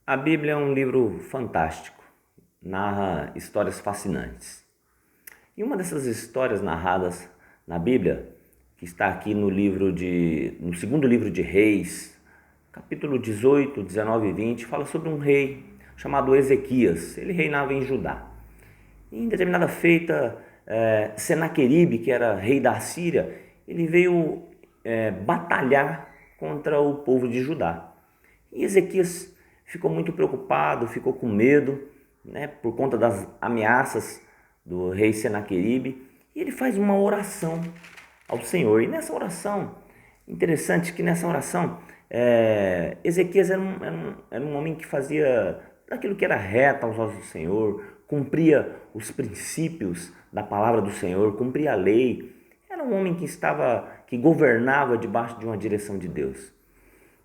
A Bíblia é um livro fantástico, narra histórias fascinantes. E uma dessas histórias narradas na Bíblia, que está aqui no segundo livro de Reis, capítulo 18, 19 e 20, fala sobre um rei chamado Ezequias. Ele reinava em Judá. E em determinada feita, Senaqueribe, que era rei da Síria, ele veio batalhar contra o povo de Judá. E Ezequias ficou muito preocupado, ficou com medo, né, por conta das ameaças do rei Senaqueribe, e ele faz uma oração ao Senhor. E nessa oração, interessante que nessa oração, Ezequias era um homem que fazia daquilo que era reto aos olhos do Senhor, cumpria os princípios da palavra do Senhor, cumpria a lei. Era um homem que governava debaixo de uma direção de Deus.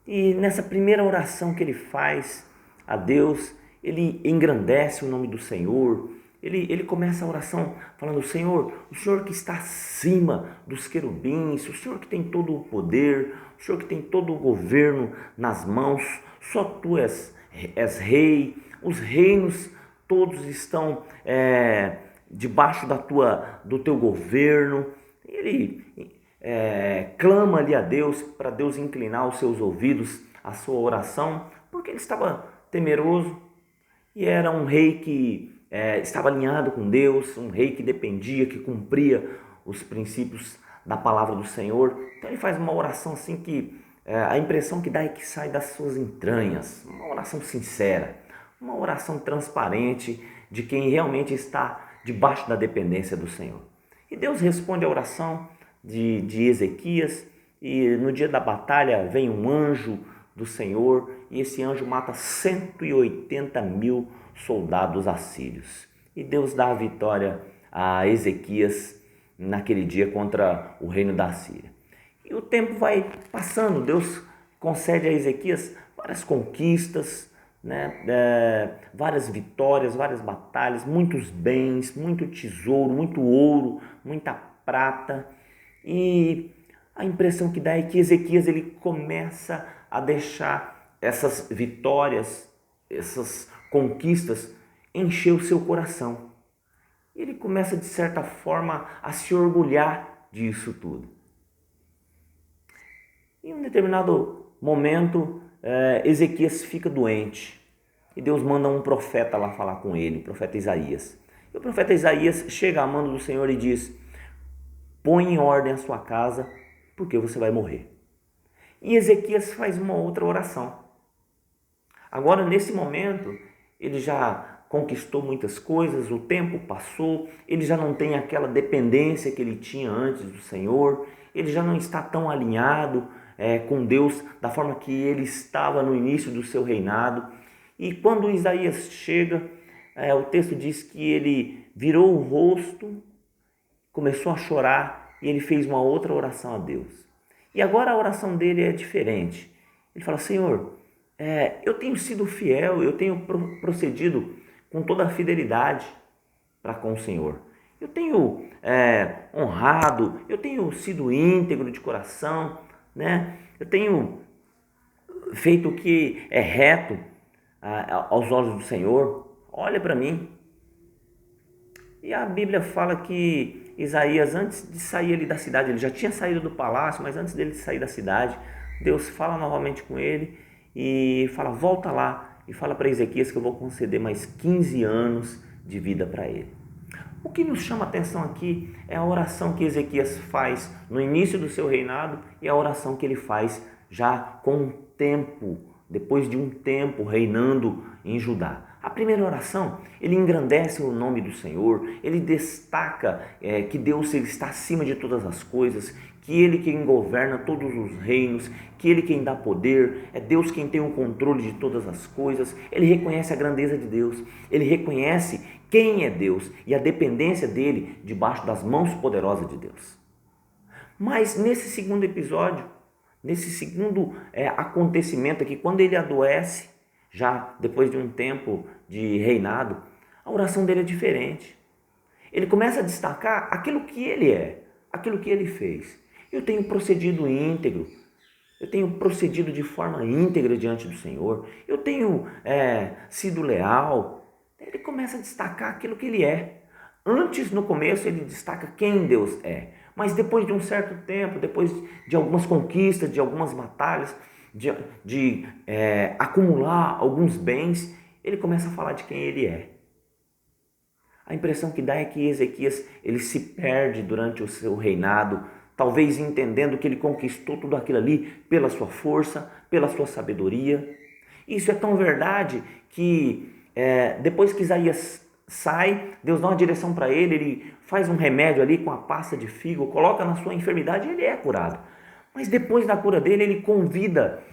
E nessa primeira oração que ele faz a Deus, ele engrandece o nome do Senhor. Ele começa a oração falando: Senhor, o Senhor que está acima dos querubins, o Senhor que tem todo o poder, o Senhor que tem todo o governo nas mãos, só Tu és rei, os reinos todos estão debaixo do Teu governo. Ele clama ali a Deus, para Deus inclinar os seus ouvidos à sua oração, porque ele estava temeroso e era um rei que estava alinhado com Deus, um rei que dependia, que cumpria os princípios da palavra do Senhor. Então ele faz uma oração assim que a impressão que dá é que sai das suas entranhas, uma oração sincera, uma oração transparente de quem realmente está debaixo da dependência do Senhor. E Deus responde a oração de Ezequias, e no dia da batalha vem um anjo do Senhor, e esse anjo mata 180 mil soldados assírios. E Deus dá a vitória a Ezequias naquele dia contra o reino da Síria. E o tempo vai passando, Deus concede a Ezequias várias conquistas, né? Várias vitórias, várias batalhas, muitos bens, muito tesouro, muito ouro, muita prata. E a impressão que dá é que Ezequias ele começa a deixar essas vitórias, essas conquistas encher o seu coração. Ele começa de certa forma a se orgulhar disso tudo. Em um determinado momento, Ezequias fica doente e Deus manda um profeta lá falar com ele, o profeta Isaías. E o profeta Isaías chega a mando do Senhor e diz: põe em ordem a sua casa, porque você vai morrer. E Ezequias faz uma outra oração. Agora, nesse momento, ele já conquistou muitas coisas, o tempo passou, ele já não tem aquela dependência que ele tinha antes do Senhor, ele já não está tão alinhado com Deus da forma que ele estava no início do seu reinado. E quando Isaías chega, o texto diz que ele virou o rosto, começou a chorar e ele fez uma outra oração a Deus. E agora a oração dele é diferente. Ele fala: Senhor, eu tenho sido fiel, eu tenho procedido com toda a fidelidade para com o Senhor. Eu tenho honrado, eu tenho sido íntegro de coração, né? Eu tenho feito o que é reto aos olhos do Senhor. Olha para mim. E a Bíblia fala que Isaías, antes de sair ali da cidade, ele já tinha saído do palácio, mas antes dele sair da cidade, Deus fala novamente com ele e fala: volta lá e fala para Ezequias que eu vou conceder mais 15 anos de vida para ele. O que nos chama a atenção aqui é a oração que Ezequias faz no início do seu reinado e a oração que ele faz já com um tempo, depois de um tempo reinando em Judá. A primeira oração, ele engrandece o nome do Senhor, ele destaca que Deus ele está acima de todas as coisas, que Ele quem governa todos os reinos, que Ele quem dá poder, é Deus quem tem o controle de todas as coisas. Ele reconhece a grandeza de Deus, ele reconhece quem é Deus e a dependência dele debaixo das mãos poderosas de Deus. Mas nesse segundo episódio, nesse segundo acontecimento aqui, quando ele adoece, já depois de um tempo de reinado, a oração dele é diferente. Ele começa a destacar aquilo que ele é, aquilo que ele fez. Eu tenho procedido íntegro, eu tenho procedido de forma íntegra diante do Senhor, eu tenho sido leal. Ele começa a destacar aquilo que ele é. Antes, no começo, ele destaca quem Deus é, mas depois de um certo tempo, depois de algumas conquistas, de algumas batalhas, de acumular alguns bens, ele começa a falar de quem ele é. A impressão que dá é que Ezequias ele se perde durante o seu reinado, talvez entendendo que ele conquistou tudo aquilo ali pela sua força, pela sua sabedoria. Isso é tão verdade que depois que Isaías sai, Deus dá uma direção para ele, ele faz um remédio ali com a pasta de figo, coloca na sua enfermidade e ele é curado. Mas depois da cura dele, ele convida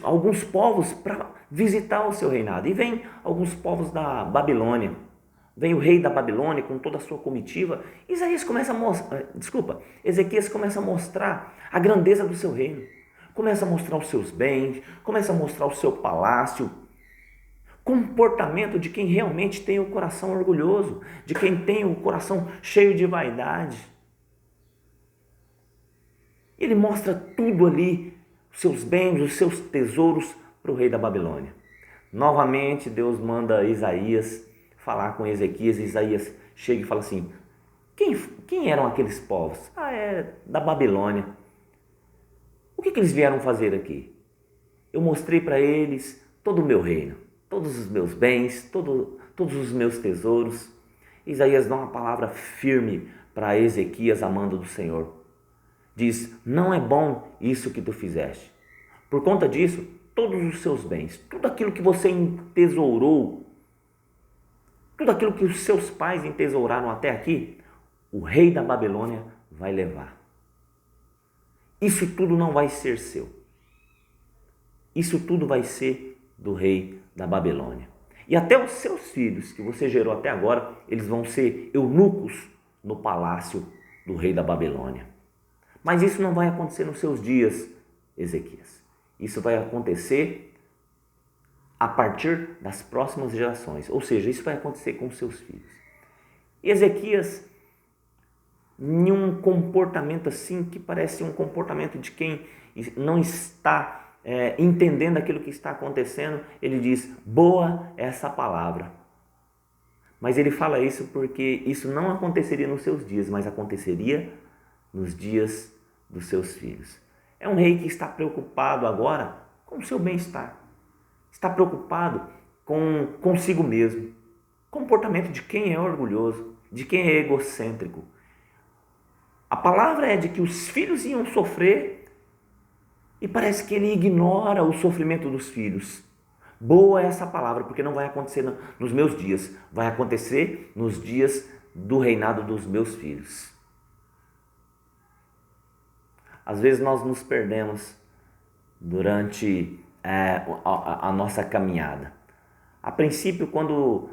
alguns povos para visitar o seu reinado. E vem alguns povos da Babilônia. Vem o rei da Babilônia com toda a sua comitiva. Ezequias começa a mostrar a grandeza do seu reino. Começa a mostrar os seus bens, começa a mostrar o seu palácio. Comportamento de quem realmente tem o coração orgulhoso, de quem tem o coração cheio de vaidade. Ele mostra tudo ali, os seus bens, os seus tesouros para o rei da Babilônia. Novamente Deus manda Isaías falar com Ezequias. Isaías chega e fala assim: quem eram aqueles povos? É da Babilônia. O que eles vieram fazer aqui? Eu mostrei para eles todo o meu reino, todos os meus bens, todos os meus tesouros. Isaías dá uma palavra firme para Ezequias, amando do Senhor. Diz: não é bom isso que tu fizeste. Por conta disso, todos os seus bens, tudo aquilo que você entesourou, tudo aquilo que os seus pais entesouraram até aqui, o rei da Babilônia vai levar. Isso tudo não vai ser seu. Isso tudo vai ser do rei da Babilônia. E até os seus filhos, que você gerou até agora, eles vão ser eunucos no palácio do rei da Babilônia. Mas isso não vai acontecer nos seus dias, Ezequias. Isso vai acontecer a partir das próximas gerações. Ou seja, isso vai acontecer com os seus filhos. E Ezequias, em um comportamento assim, que parece um comportamento de quem não está entendendo aquilo que está acontecendo, ele diz: boa é essa palavra. Mas ele fala isso porque isso não aconteceria nos seus dias, mas aconteceria nos dias dos seus filhos. É um rei que está preocupado agora com o seu bem-estar. Está preocupado com consigo mesmo. Comportamento de quem é orgulhoso, de quem é egocêntrico. A palavra é de que os filhos iam sofrer e parece que ele ignora o sofrimento dos filhos. Boa é essa palavra, porque não vai acontecer nos meus dias, vai acontecer nos dias do reinado dos meus filhos. Às vezes nós nos perdemos durante a nossa caminhada. A princípio, quando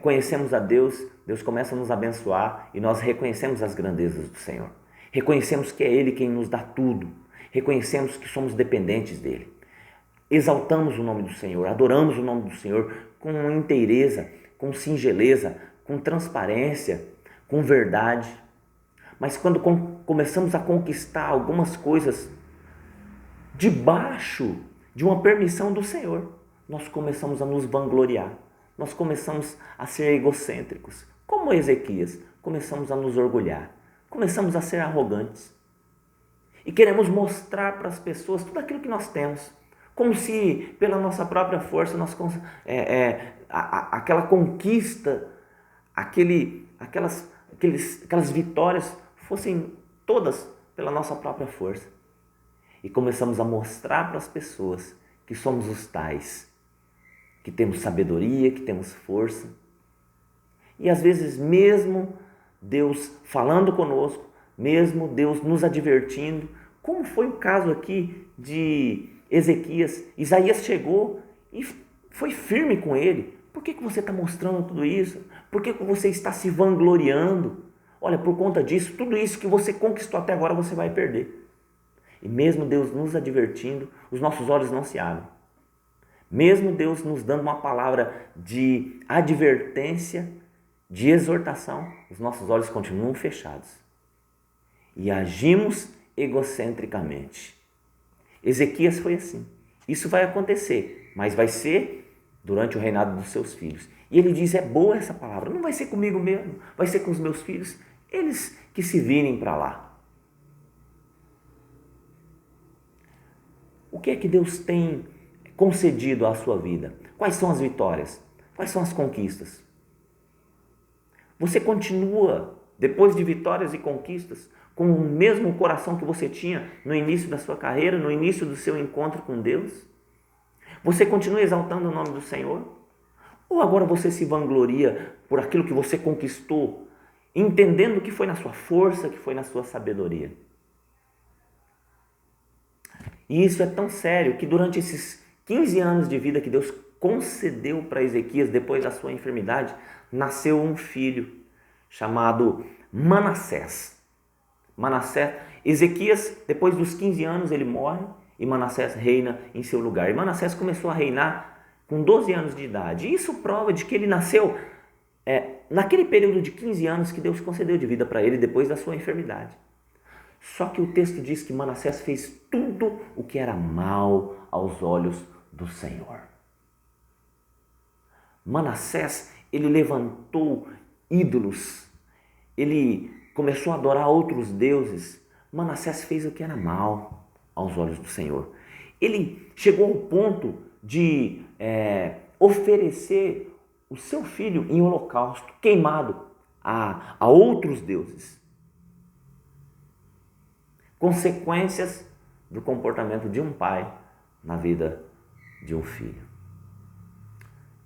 conhecemos a Deus, Deus começa a nos abençoar e nós reconhecemos as grandezas do Senhor. Reconhecemos que é Ele quem nos dá tudo. Reconhecemos que somos dependentes dEle. Exaltamos o nome do Senhor, adoramos o nome do Senhor com inteireza, com singeleza, com transparência, com verdade. Mas quando começamos a conquistar algumas coisas debaixo de uma permissão do Senhor, nós começamos a nos vangloriar, nós começamos a ser egocêntricos. Como Ezequias, começamos a nos orgulhar, começamos a ser arrogantes. E queremos mostrar para as pessoas tudo aquilo que nós temos, como se pela nossa própria força, aquela conquista, aquelas vitórias fossem todas pela nossa própria força. E começamos a mostrar para as pessoas que somos os tais, que temos sabedoria, que temos força. E às vezes mesmo Deus falando conosco, mesmo Deus nos advertindo, como foi o caso aqui de Ezequias. Isaías chegou e foi firme com ele. Por que você está mostrando tudo isso? Por que você está se vangloriando? Olha, por conta disso, tudo isso que você conquistou até agora, você vai perder. E mesmo Deus nos advertindo, os nossos olhos não se abrem. Mesmo Deus nos dando uma palavra de advertência, de exortação, os nossos olhos continuam fechados. E agimos egocentricamente. Ezequias foi assim. Isso vai acontecer, mas vai ser durante o reinado dos seus filhos. E ele diz, é boa essa palavra, não vai ser comigo mesmo, vai ser com os meus filhos, eles que se virem para lá. O que é que Deus tem concedido à sua vida? Quais são as vitórias? Quais são as conquistas? Você continua, depois de vitórias e conquistas, com o mesmo coração que você tinha no início da sua carreira, no início do seu encontro com Deus? Você continua exaltando o nome do Senhor? Ou agora você se vangloria por aquilo que você conquistou, entendendo que foi na sua força, que foi na sua sabedoria? E isso é tão sério que durante esses 15 anos de vida que Deus concedeu para Ezequias depois da sua enfermidade, nasceu um filho chamado Manassés. Ezequias, depois dos 15 anos, ele morre e Manassés reina em seu lugar. E Manassés começou a reinar com 12 anos de idade. E isso prova de que ele nasceu naquele período de 15 anos que Deus concedeu de vida para ele depois da sua enfermidade. Só que o texto diz que Manassés fez tudo o que era mal aos olhos do Senhor. Manassés, ele levantou ídolos, ele começou a adorar outros deuses. Manassés fez o que era mal aos olhos do Senhor. Ele chegou ao ponto de oferecer o seu filho em holocausto, queimado a outros deuses. Consequências do comportamento de um pai na vida de um filho.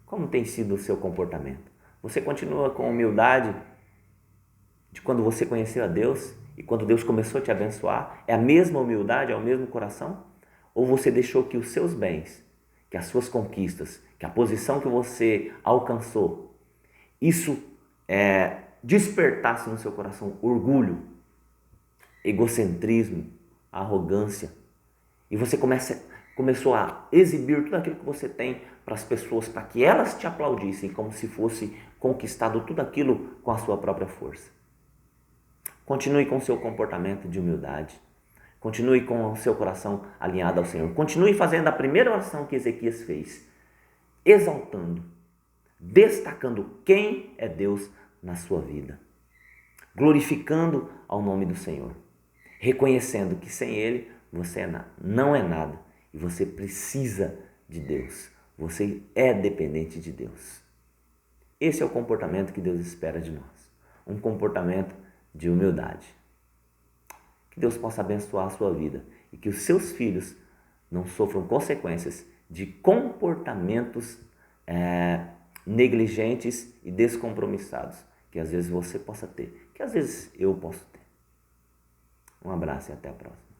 Como tem sido o seu comportamento? Você continua com humildade de quando você conheceu a Deus e quando Deus começou a te abençoar? É a mesma humildade, é o mesmo coração? Ou você deixou que os seus bens, que as suas conquistas, que a posição que você alcançou, isso despertasse no seu coração orgulho, egocentrismo, arrogância, e você começou a exibir tudo aquilo que você tem para as pessoas, para que elas te aplaudissem como se fosse conquistado tudo aquilo com a sua própria força? Continue com o seu comportamento de humildade. Continue com o seu coração alinhado ao Senhor. Continue fazendo a primeira oração que Ezequias fez, exaltando, destacando quem é Deus na sua vida, glorificando ao nome do Senhor, reconhecendo que sem Ele você não é nada e você precisa de Deus, você é dependente de Deus. Esse é o comportamento que Deus espera de nós, um comportamento de humildade. Que Deus possa abençoar a sua vida e que os seus filhos não sofram consequências de comportamentos negligentes e descompromissados que às vezes você possa ter, que às vezes eu posso ter. Um abraço e até a próxima.